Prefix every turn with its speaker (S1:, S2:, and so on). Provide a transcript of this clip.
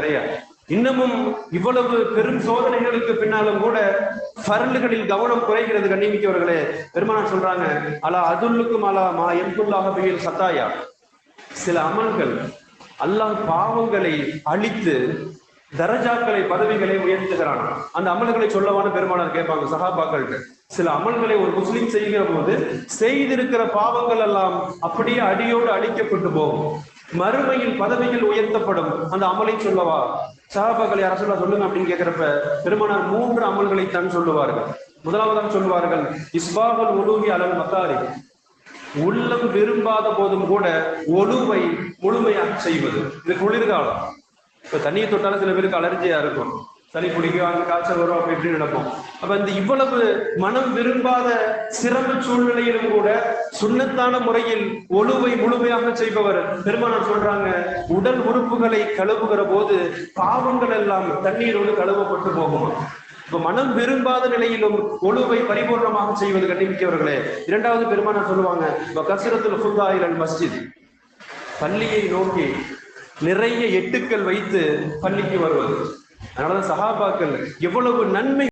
S1: கிடையாது. இன்னமும் இவ்வளவு பெரும் சோதனைகளுக்கு பின்னாலும் கூட ஃபர்லுகளில் கவனம் குறைகிறது. கண்ணிமிக்கவர்களே, பெருமானார் சொல்றாங்க, அலா அதுல்லுக்கும் அலா மா எம்குல்லாஹ பிஹில் ஹதாயா, சில அமல்கள் அல்லாஹ் பாவங்களை அழித்து தரஜாக்களை பதவிகளை உயர்த்துகிறான். அந்த அமல்களை சொல்லவான பெருமானார் கேட்பாங்க சஹாபாக்கள்கிட்ட. சில அமல்களை ஒரு முஸ்லிம் செய்கிற போது செய்திருக்கிற பாவங்கள் எல்லாம் அப்படியே அடியோடு அழிக்கப்பட்டு போகும், மறுமையில் பதவிகள் உயர்த்தப்படும். அந்த அமலை சொல்லவா? சஹாபாக்கள் யார சொல்லுங்க அப்படின்னு கேட்கிறப்ப பெருமானார் 3 அமல்களை தான் சொல்லுவார்கள். முதலாவதாக சொல்லுவார்கள், இஸ்பாகுல் உலூஹி அலல் மகாரி, உள்ளம் விரும்பாத போதும் கூட ஒழுவை முழுமையாக செய்வது. இது குளிர்காலம். இப்ப தண்ணியை தொட்டாலும் சில பேருக்கு அலர்ஜியா இருக்கும், சளி பிடிக்கும், அங்க காய்ச்சல் வரும், அப்படி இப்படி நடக்கும். அப்ப இந்த இவ்வளவு மனம் விரும்பாத சிரம சூழ்நிலையிலும் கூட சுண்ணத்தான முறையில் ஒழுவை முழுமையாக செய்பவர். பெருமானார் சொல்றாங்க, உடல் உறுப்புகளை கழுவுகிற போது பாவங்கள் எல்லாம் தண்ணீரோடு கழுவப்பட்டு போகுமா. இப்ப மனம் விரும்பாத நிலையிலும் ஒழுவை பரிபூர்ணமாக செய்வது. கண்ணிமிக்கவர்களே, இரண்டாவது பெருமானார் சொல்லுவாங்க, கஸ்ரத்துல் ஃபுதாயில் அல் மஸ்ஜித், பள்ளியை நோக்கி நிறைய எட்டுக்கள் வைத்து பள்ளிக்கு வருவது. அதனாலதான் சஹாபாக்கள் எவ்வளவு நன்மை